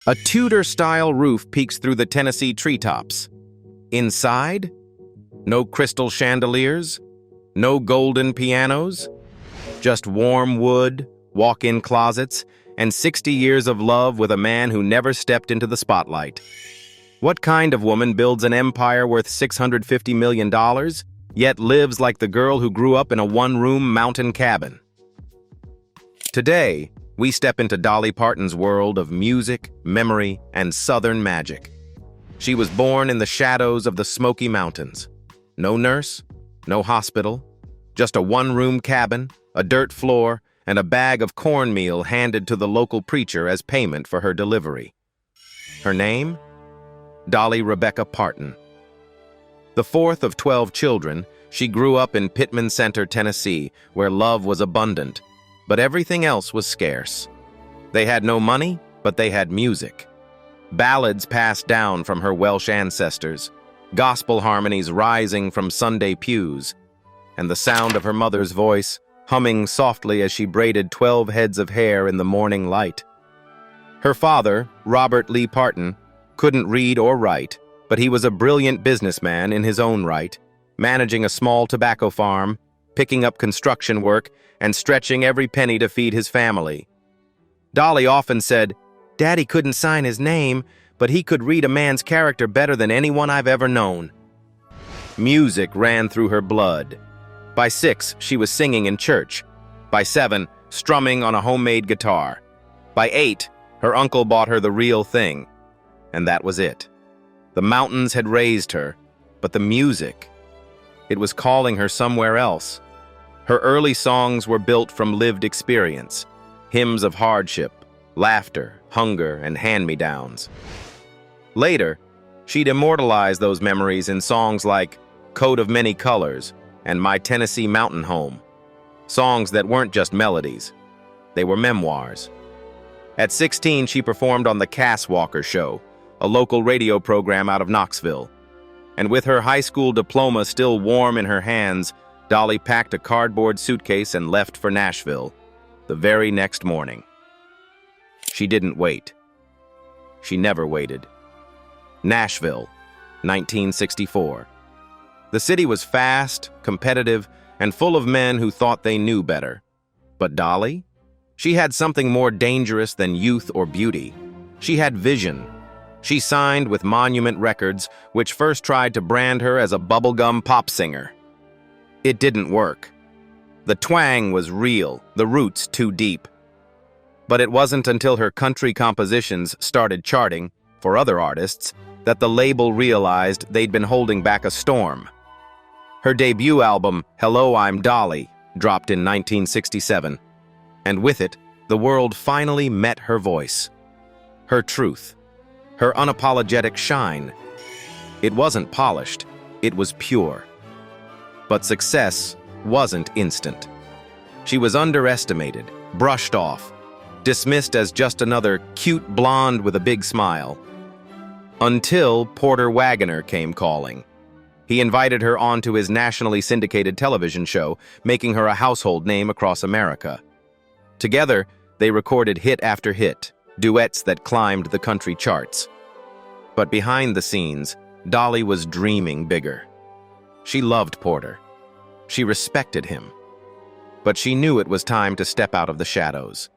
A Tudor-style roof peeks through the Tennessee treetops. Inside, no crystal chandeliers, no golden pianos, just warm wood, walk-in closets, and 60 years of love with a man who never stepped into the spotlight. What kind of woman builds an empire worth $650 million, yet lives like the girl who grew up in a one-room mountain cabin? Today, we step into Dolly Parton's world of music, memory, and Southern magic. She was born in the shadows of the Smoky Mountains. No nurse, no hospital, just a one-room cabin, a dirt floor, and a bag of cornmeal handed to the local preacher as payment for her delivery. Her name? Dolly Rebecca Parton. The fourth of 12 children, she grew up in Pittman Center, Tennessee, where love was abundant, but everything else was scarce. They had no money, but they had music. Ballads passed down from her Welsh ancestors, gospel harmonies rising from Sunday pews, and the sound of her mother's voice humming softly as she braided 12 heads of hair in the morning light. Her father, Robert Lee Parton, couldn't read or write, but he was a brilliant businessman in his own right, managing a small tobacco farm, picking up construction work, and stretching every penny to feed his family. Dolly often said, "Daddy couldn't sign his name, but he could read a man's character better than anyone I've ever known." Music ran through her blood. By 6, she was singing in church. By 7, strumming on a homemade guitar. By 8, her uncle bought her the real thing. And that was it. The mountains had raised her, but the music, it was calling her somewhere else. Her early songs were built from lived experience, hymns of hardship, laughter, hunger, and hand-me-downs. Later, she'd immortalize those memories in songs like Coat of Many Colors and My Tennessee Mountain Home, songs that weren't just melodies, they were memoirs. At 16, she performed on the Cass Walker Show, a local radio program out of Knoxville. And with her high school diploma still warm in her hands, Dolly packed a cardboard suitcase and left for Nashville the very next morning. She didn't wait. She never waited. Nashville, 1964. The city was fast, competitive, and full of men who thought they knew better. But Dolly? She had something more dangerous than youth or beauty. She had vision. She signed with Monument Records, which first tried to brand her as a bubblegum pop singer. It didn't work. The twang was real, the roots too deep. But it wasn't until her country compositions started charting, for other artists, that the label realized they'd been holding back a storm. Her debut album, Hello, I'm Dolly, dropped in 1967, and with it, the world finally met her voice, her truth, her unapologetic shine. It wasn't polished, it was pure. But success wasn't instant. She was underestimated, brushed off, dismissed as just another cute blonde with a big smile. Until Porter Wagoner came calling. He invited her onto his nationally syndicated television show, making her a household name across America. Together, they recorded hit after hit, duets that climbed the country charts. But behind the scenes, Dolly was dreaming bigger. She loved Porter. She respected him. But she knew it was time to step out of the shadows.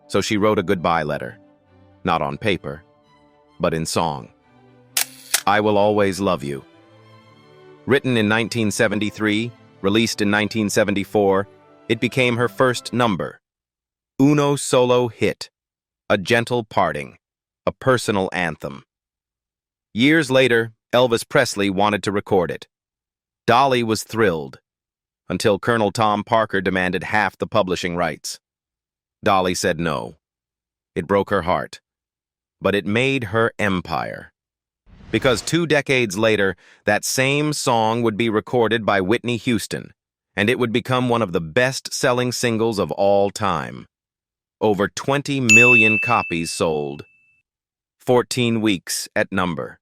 So she wrote a goodbye letter, not on paper, but in song. I Will Always Love You. Written in 1973, released in 1974, it became her first number. Uno solo hit, a gentle parting, a personal anthem. Years later, Elvis Presley wanted to record it. Dolly was thrilled, until Colonel Tom Parker demanded half the publishing rights. Dolly said no. It broke her heart, but it made her empire. Because 2 decades later, that same song would be recorded by Whitney Houston, and it would become one of the best-selling singles of all time. Over 20 million copies sold. 14 weeks at number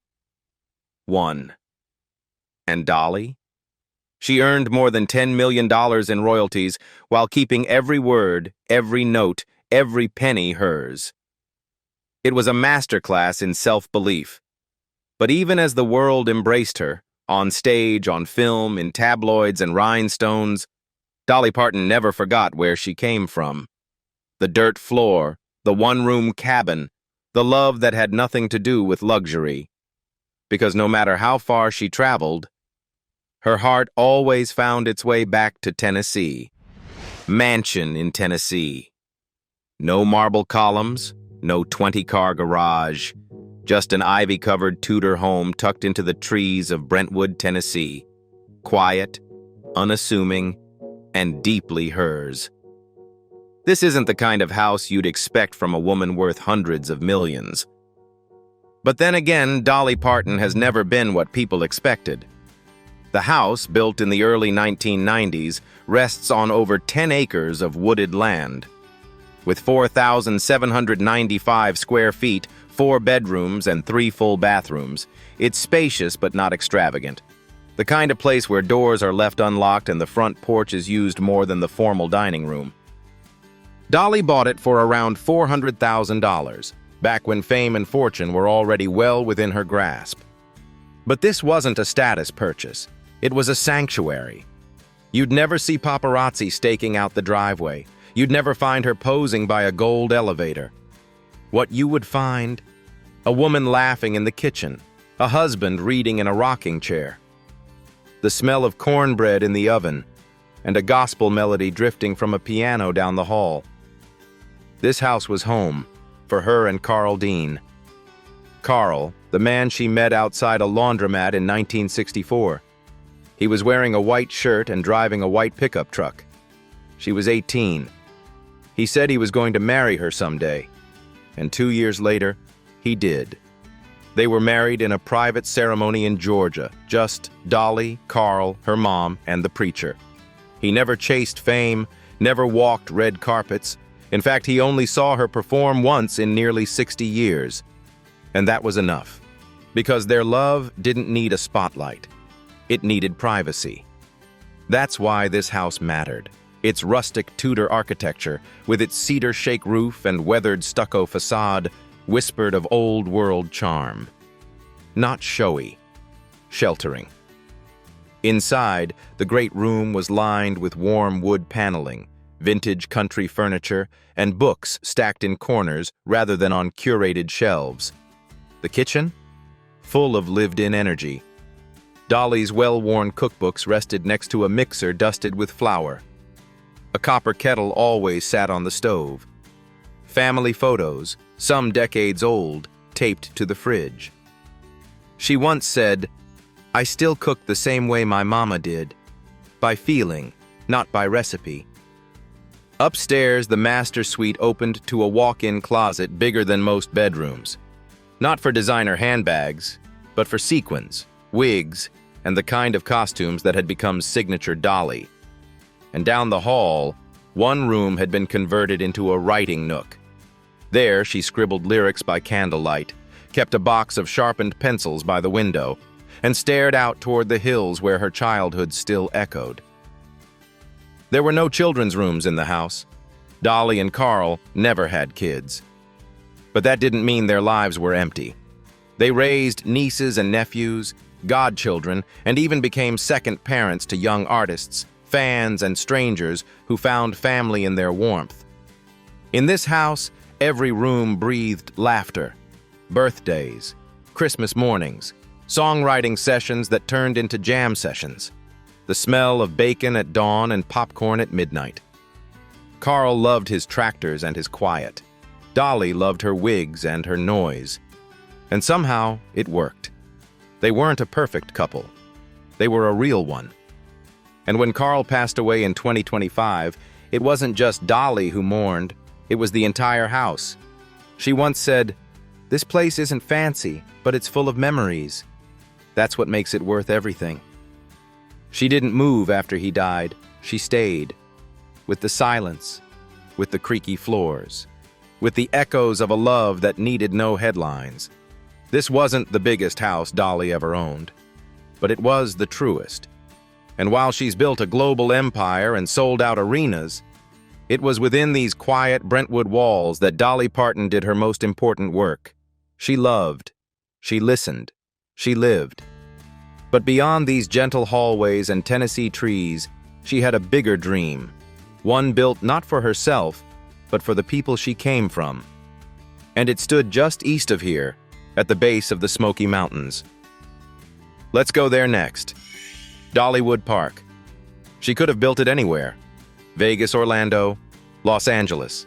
1. And Dolly? She earned more than $10 million in royalties while keeping every word, every note, every penny hers. It was a masterclass in self-belief. But even as the world embraced her, on stage, on film, in tabloids and rhinestones, Dolly Parton never forgot where she came from. The dirt floor, the one-room cabin, the love that had nothing to do with luxury. Because no matter how far she traveled, her heart always found its way back to Tennessee. Mansion in Tennessee. No marble columns, no 20-car garage, just an ivy-covered Tudor home tucked into the trees of Brentwood, Tennessee. Quiet, unassuming, and deeply hers. This isn't the kind of house you'd expect from a woman worth hundreds of millions. But then again, Dolly Parton has never been what people expected. The house, built in the early 1990s, rests on over 10 acres of wooded land. With 4,795 square feet, 4 bedrooms, and 3 full bathrooms, it's spacious but not extravagant. The kind of place where doors are left unlocked and the front porch is used more than the formal dining room. Dolly bought it for around $400,000, back when fame and fortune were already well within her grasp. But this wasn't a status purchase. It was a sanctuary. You'd never see paparazzi staking out the driveway. You'd never find her posing by a gold elevator. What you would find? A woman laughing in the kitchen, a husband reading in a rocking chair, the smell of cornbread in the oven, and a gospel melody drifting from a piano down the hall. This house was home for her and Carl Dean. Carl, the man she met outside a laundromat in 1964. He was wearing a white shirt and driving a white pickup truck. She was 18. He said he was going to marry her someday, and 2 years later, he did. They were married in a private ceremony in Georgia, just Dolly, Carl, her mom, and the preacher. He never chased fame, never walked red carpets. In fact, he only saw her perform once in nearly 60 years. And that was enough, because their love didn't need a spotlight. It needed privacy. That's why this house mattered. Its rustic Tudor architecture, with its cedar shake roof and weathered stucco facade, whispered of old-world charm. Not showy, sheltering. Inside, the great room was lined with warm wood paneling, vintage country furniture, and books stacked in corners rather than on curated shelves. The kitchen? Full of lived-in energy. Dolly's well-worn cookbooks rested next to a mixer dusted with flour. A copper kettle always sat on the stove. Family photos, some decades old, taped to the fridge. She once said, "I still cook the same way my mama did, by feeling, not by recipe." Upstairs, the master suite opened to a walk-in closet bigger than most bedrooms. Not for designer handbags, but for sequins, wigs, and the kind of costumes that had become signature Dolly. And down the hall, one room had been converted into a writing nook. There, she scribbled lyrics by candlelight, kept a box of sharpened pencils by the window, and stared out toward the hills where her childhood still echoed. There were no children's rooms in the house. Dolly and Carl never had kids. But that didn't mean their lives were empty. They raised nieces and nephews, godchildren, and even became second parents to young artists, fans, and strangers who found family in their warmth. In this house, every room breathed laughter, birthdays, Christmas mornings, songwriting sessions that turned into jam sessions, the smell of bacon at dawn and popcorn at midnight. Carl loved his tractors and his quiet. Dolly loved her wigs and her noise. And somehow, it worked. They weren't a perfect couple. They were a real one. And when Carl passed away in 2025, it wasn't just Dolly who mourned, it was the entire house. She once said, "This place isn't fancy, but it's full of memories. That's what makes it worth everything." She didn't move after he died. She stayed, with the silence, with the creaky floors, with the echoes of a love that needed no headlines. This wasn't the biggest house Dolly ever owned, but it was the truest. And while she's built a global empire and sold out arenas, It was within these quiet Brentwood walls that Dolly Parton did her most important work. She loved, she listened, she lived. But beyond these gentle hallways and Tennessee trees, she had a bigger dream, one built not for herself, but for the people she came from. And it stood just east of here, at the base of the Smoky Mountains. Let's go there next. Dollywood Park. She could have built it anywhere. Vegas, Orlando, Los Angeles.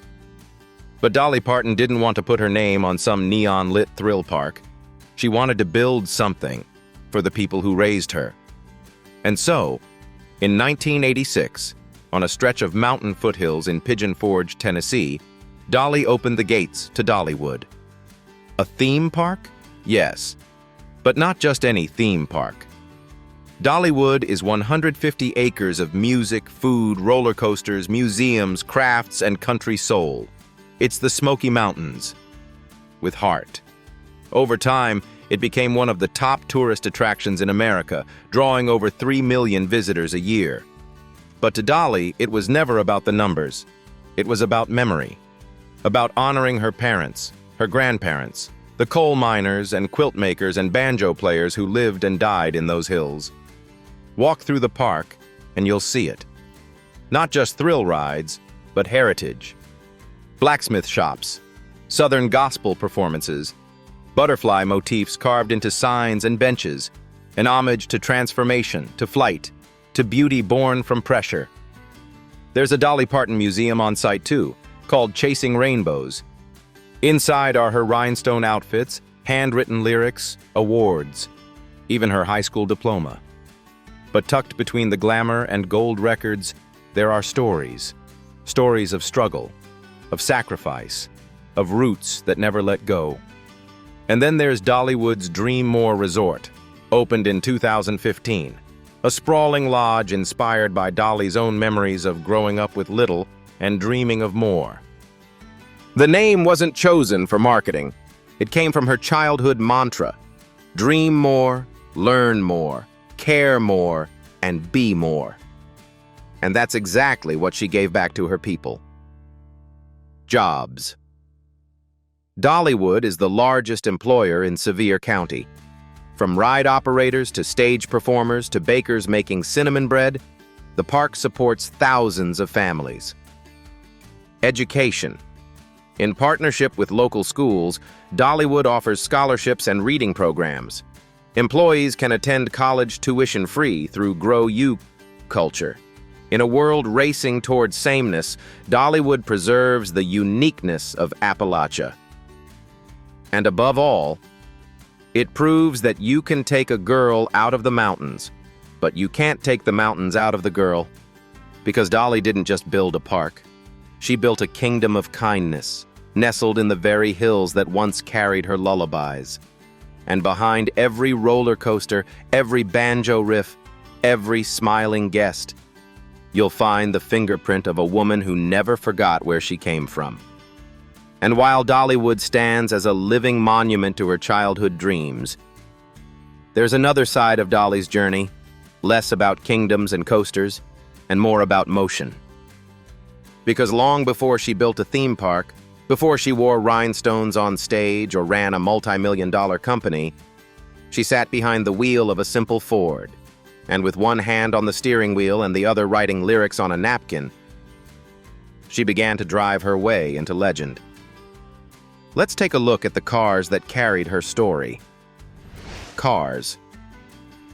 But Dolly Parton didn't want to put her name on some neon-lit thrill park. She wanted to build something for the people who raised her. And so, in 1986, on a stretch of mountain foothills in Pigeon Forge, Tennessee, Dolly opened the gates to Dollywood. A theme park? Yes. But not just any theme park. Dollywood is 150 acres of music, food, roller coasters, museums, crafts, and country soul. It's the Smoky Mountains, with heart. Over time, it became one of the top tourist attractions in America, drawing over 3 million visitors a year. But to Dolly, it was never about the numbers. It was about memory, about honoring her parents, her grandparents, the coal miners and quilt makers and banjo players who lived and died in those hills. Walk through the park, and you'll see it. Not just thrill rides, but heritage. Blacksmith shops, Southern gospel performances, butterfly motifs carved into signs and benches, an homage to transformation, to flight, to beauty born from pressure. There's a Dolly Parton museum on site too, called Chasing Rainbows. Inside are her Rhinestone outfits, handwritten lyrics, awards, even her high school diploma. But tucked between the glamour and gold records, there are stories. Stories of struggle, of sacrifice, of roots that never let go. And then there's Dollywood's Dream More Resort, opened in 2015. A sprawling lodge inspired by Dolly's own memories of growing up with little and dreaming of more. The name wasn't chosen for marketing. It came from her childhood mantra: dream more, learn more, care more, and be more. And that's exactly what she gave back to her people. Jobs. Dollywood is the largest employer in Sevier County. From ride operators to stage performers to bakers making cinnamon bread, the park supports thousands of families. Education. In partnership with local schools, Dollywood offers scholarships and reading programs. Employees can attend college tuition-free through Grow You culture. In a world racing towards sameness, Dollywood preserves the uniqueness of Appalachia. And above all, it proves that you can take a girl out of the mountains, but you can't take the mountains out of the girl. Because Dolly didn't just build a park. She built a kingdom of kindness, nestled in the very hills that once carried her lullabies. And behind every roller coaster, every banjo riff, every smiling guest, you'll find the fingerprint of a woman who never forgot where she came from. And while Dollywood stands as a living monument to her childhood dreams, there's another side of Dolly's journey, less about kingdoms and coasters, and more about motion. Because long before she built a theme park, before she wore rhinestones on stage or ran a multi-million-dollar company, she sat behind the wheel of a simple Ford, and with one hand on the steering wheel and the other writing lyrics on a napkin, she began to drive her way into legend. Let's take a look at the cars that carried her story. Cars.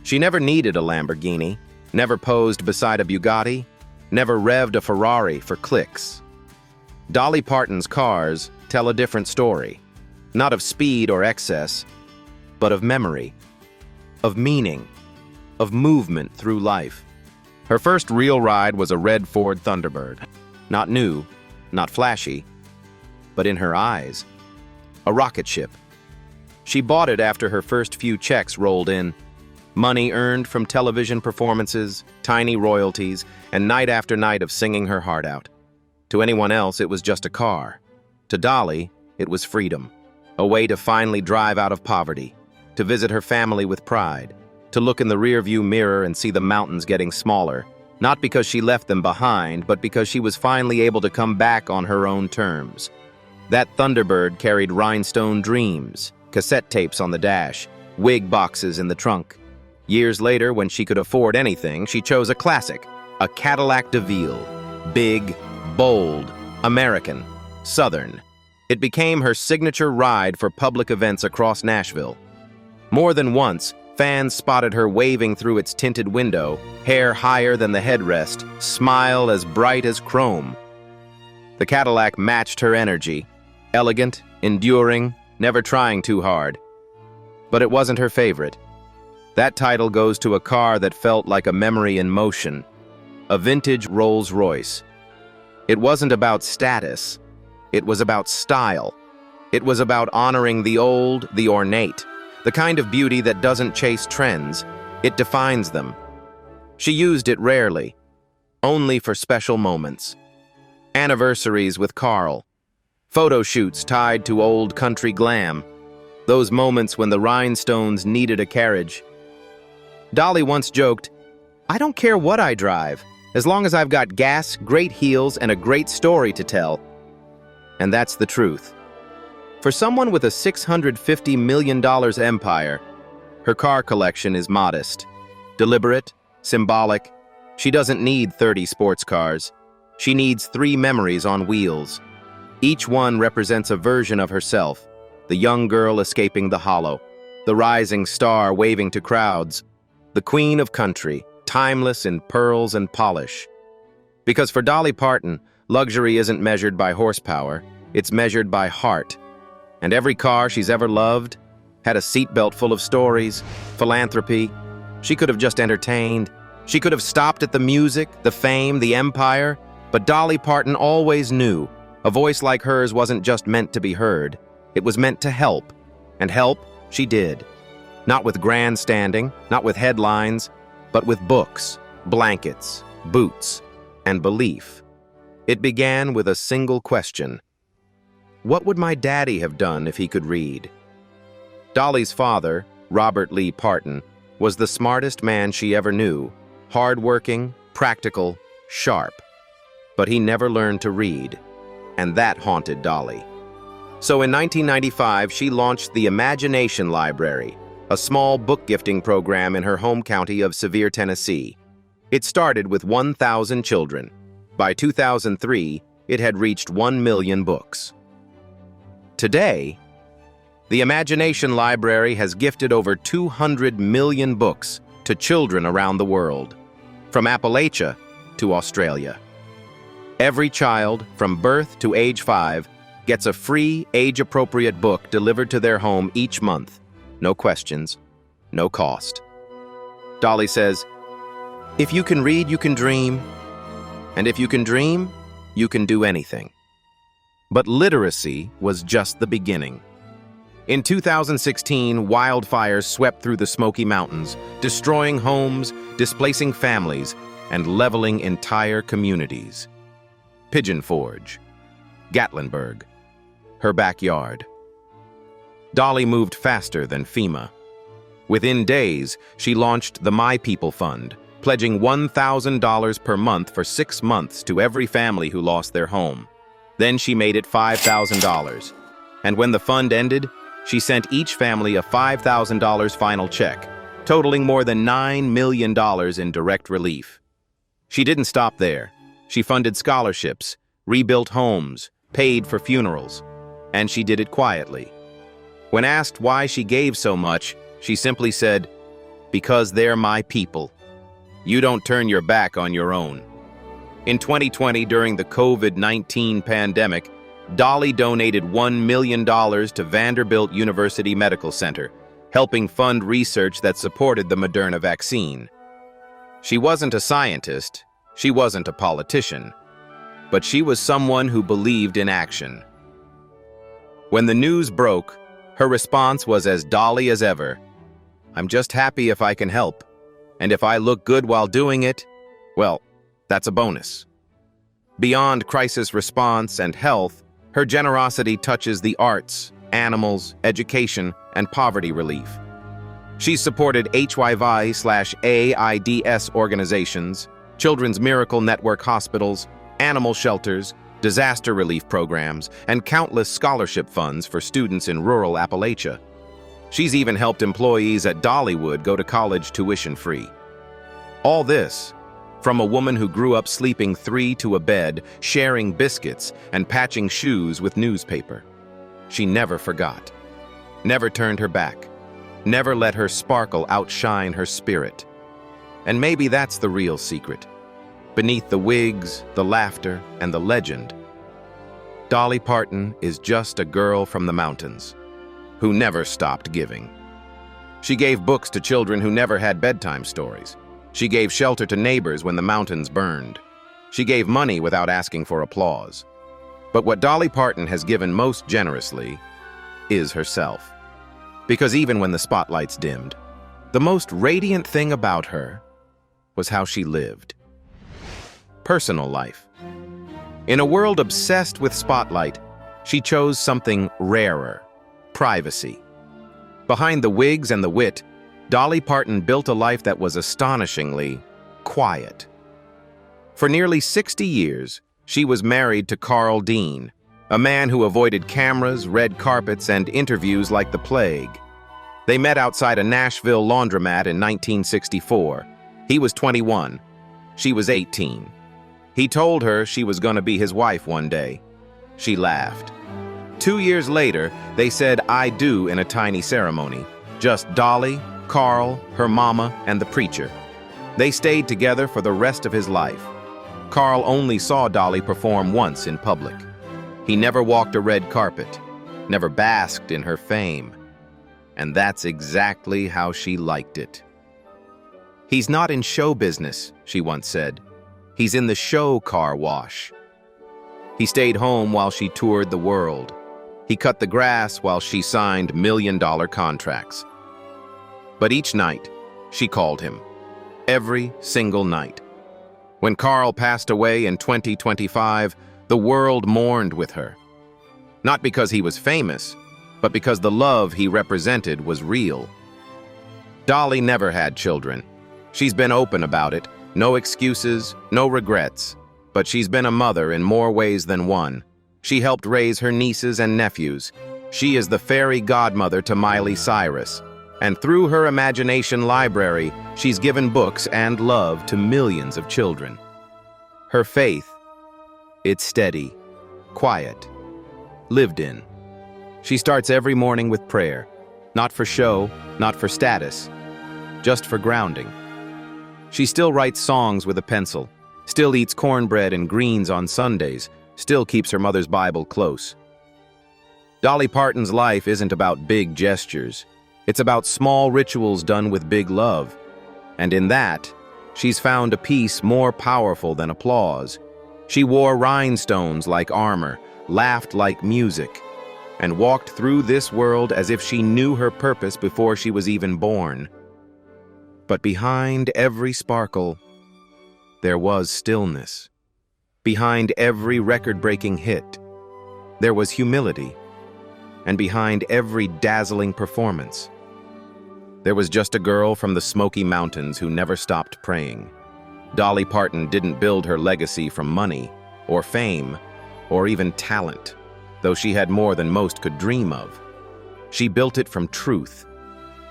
She never needed a Lamborghini, never posed beside a Bugatti, never revved a Ferrari for clicks. Dolly Parton's cars tell a different story, not of speed or excess, but of memory, of meaning, of movement through life. Her first real ride was a red Ford Thunderbird. Not new, not flashy, but in her eyes, a rocket ship. She bought it after her first few checks rolled in, money earned from television performances, tiny royalties, and night after night of singing her heart out. To anyone else, it was just a car. To Dolly, it was freedom, a way to finally drive out of poverty, to visit her family with pride, to look in the rearview mirror and see the mountains getting smaller, Not because she left them behind, but because she was finally able to come back on her own terms. That Thunderbird carried rhinestone dreams, cassette tapes on the dash, wig boxes in the trunk. Years later, when she could afford anything, she chose a classic, a Cadillac DeVille. Big, bold, American, Southern. It became her signature ride for public events across Nashville. More than once, fans spotted her waving through its tinted window, hair higher than the headrest, smile as bright as chrome. The Cadillac matched her energy, elegant, enduring, never trying too hard. But it wasn't her favorite. That title goes to a car that felt like a memory in motion, a vintage Rolls-Royce. It wasn't about status. It was about style. It was about honoring the old, the ornate, the kind of beauty that doesn't chase trends. It defines them. She used it rarely, only for special moments. Anniversaries with Carl, photo shoots tied to old country glam, those moments when the Rhinestones needed a carriage. Dolly once joked, "I don't care what I drive, as long as I've got gas, great heels, and a great story to tell." And that's the truth. For someone with a $650 million empire, her car collection is modest, deliberate, symbolic. She doesn't need 30 sports cars. She needs 3 memories on wheels. Each one represents a version of herself, the young girl escaping the hollow, the rising star waving to crowds, the queen of country, timeless in pearls and polish. Because for Dolly Parton, luxury isn't measured by horsepower, it's measured by heart. And every car she's ever loved had a seatbelt full of stories, philanthropy. She could have just entertained. She could have stopped at the music, the fame, the empire. But Dolly Parton always knew a voice like hers wasn't just meant to be heard. It was meant to help. And help she did. Not with grandstanding, not with headlines, but with books, blankets, boots, and belief. It began with a single question. What would my daddy have done if he could read? Dolly's father, Robert Lee Parton, was the smartest man she ever knew, hardworking, practical, sharp. But he never learned to read, and that haunted Dolly. So in 1995, she launched the Imagination Library, a small book gifting program in her home county of Sevier, Tennessee. It started with 1,000 children. By 2003, it had reached 1 million books. Today, the Imagination Library has gifted over 200 million books to children around the world, from Appalachia to Australia. Every child, from birth to age 5, gets a free, age-appropriate book delivered to their home each month. No questions, no cost. Dolly says, "If you can read, you can dream. And if you can dream, you can do anything." But literacy was just the beginning. In 2016, wildfires swept through the Smoky Mountains, destroying homes, displacing families, and leveling entire communities. Pigeon Forge, Gatlinburg, her backyard. Dolly moved faster than FEMA. Within days, she launched the My People Fund, pledging $1,000 per month for 6 months to every family who lost their home. Then she made it $5,000. And when the fund ended, she sent each family a $5,000 final check, totaling more than $9 million in direct relief. She didn't stop there. She funded scholarships, rebuilt homes, paid for funerals, and she did it quietly. When asked why she gave so much, she simply said, "Because they're my people. You don't turn your back on your own." In 2020, during the COVID-19 pandemic, Dolly donated $1 million to Vanderbilt University Medical Center, helping fund research that supported the Moderna vaccine. She wasn't a scientist, she wasn't a politician, but she was someone who believed in action. When the news broke, her response was as Dolly as ever. "I'm just happy if I can help. And if I look good while doing it, well, that's a bonus." Beyond crisis response and health, her generosity touches the arts, animals, education, and poverty relief. She's supported HYVI/AIDS organizations, Children's Miracle Network hospitals, animal shelters, disaster relief programs, and countless scholarship funds for students in rural Appalachia. She's even helped employees at Dollywood go to college tuition-free. All this from a woman who grew up sleeping 3 to a bed, sharing biscuits, and patching shoes with newspaper. She never forgot, never turned her back, never let her sparkle outshine her spirit. And maybe that's the real secret. Beneath the wigs, the laughter, and the legend, Dolly Parton is just a girl from the mountains who never stopped giving. She gave books to children who never had bedtime stories. She gave shelter to neighbors when the mountains burned. She gave money without asking for applause. But what Dolly Parton has given most generously is herself. Because even when the spotlights dimmed, the most radiant thing about her was how she lived. Personal life. In a world obsessed with spotlight, she chose something rarer: privacy. Behind the wigs and the wit, Dolly Parton built a life that was astonishingly quiet. For nearly 60 years, she was married to Carl Dean, a man who avoided cameras, red carpets, and interviews like the plague. They met outside a Nashville laundromat in 1964. He was 21. She was 18. He told her she was going to be his wife one day. She laughed. 2 years later, they said "I do" in a tiny ceremony. Just Dolly, Carl, her mama, and the preacher. They stayed together for the rest of his life. Carl only saw Dolly perform once in public. He never walked a red carpet, never basked in her fame. And that's exactly how she liked it. "He's not in show business," she once said. "He's in the show car wash." He stayed home while she toured the world. He cut the grass while she signed million-dollar contracts. But each night, she called him. Every single night. When Carl passed away in 2025, the world mourned with her. Not because he was famous, but because the love he represented was real. Dolly never had children. She's been open about it. No excuses, no regrets. But she's been a mother in more ways than one. She helped raise her nieces and nephews. She is the fairy godmother to Miley Cyrus. And through her imagination library, she's given books and love to millions of children. Her faith, it's steady, quiet, lived in. She starts every morning with prayer, not for show, not for status, just for grounding. She still writes songs with a pencil, still eats cornbread and greens on Sundays, still keeps her mother's Bible close. Dolly Parton's life isn't about big gestures. It's about small rituals done with big love. And in that, she's found a peace more powerful than applause. She wore rhinestones like armor, laughed like music, and walked through this world as if she knew her purpose before she was even born. But behind every sparkle, there was stillness. Behind every record-breaking hit, there was humility. And behind every dazzling performance, there was just a girl from the Smoky Mountains who never stopped praying. Dolly Parton didn't build her legacy from money, or fame, or even talent, though she had more than most could dream of. She built it from truth,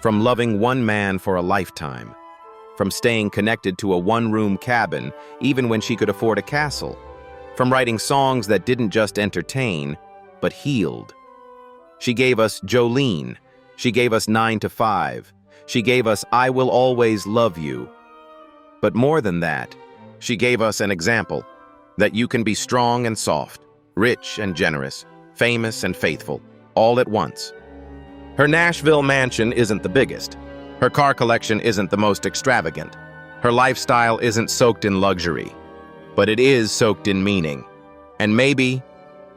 from loving one man for a lifetime, from staying connected to a one-room cabin even when she could afford a castle, from writing songs that didn't just entertain, but healed. She gave us Jolene. She gave us 9 to 5. She gave us I Will Always Love You. But more than that, she gave us an example that you can be strong and soft, rich and generous, famous and faithful, all at once. Her Nashville mansion isn't the biggest. Her car collection isn't the most extravagant. Her lifestyle isn't soaked in luxury, but it is soaked in meaning. And maybe,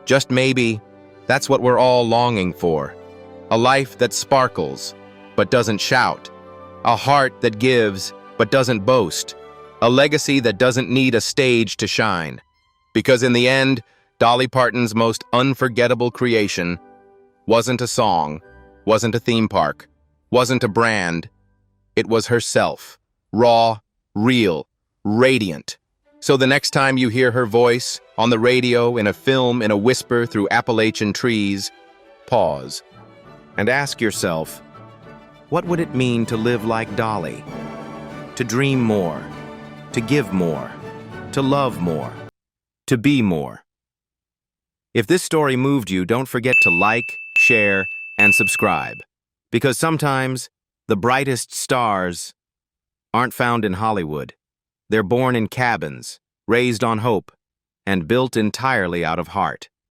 just maybe, that's what we're all longing for. A life that sparkles, but doesn't shout. A heart that gives, but doesn't boast. A legacy that doesn't need a stage to shine. Because in the end, Dolly Parton's most unforgettable creation wasn't a song, wasn't a theme park, wasn't a brand. It was herself. Raw, real, radiant. So the next time you hear her voice, on the radio, in a film, in a whisper through Appalachian trees, pause and ask yourself, what would it mean to live like Dolly? To dream more, to give more, to love more, to be more. If this story moved you, don't forget to like, share, and subscribe. Because sometimes the brightest stars aren't found in Hollywood. They're born in cabins, raised on hope, and built entirely out of heart.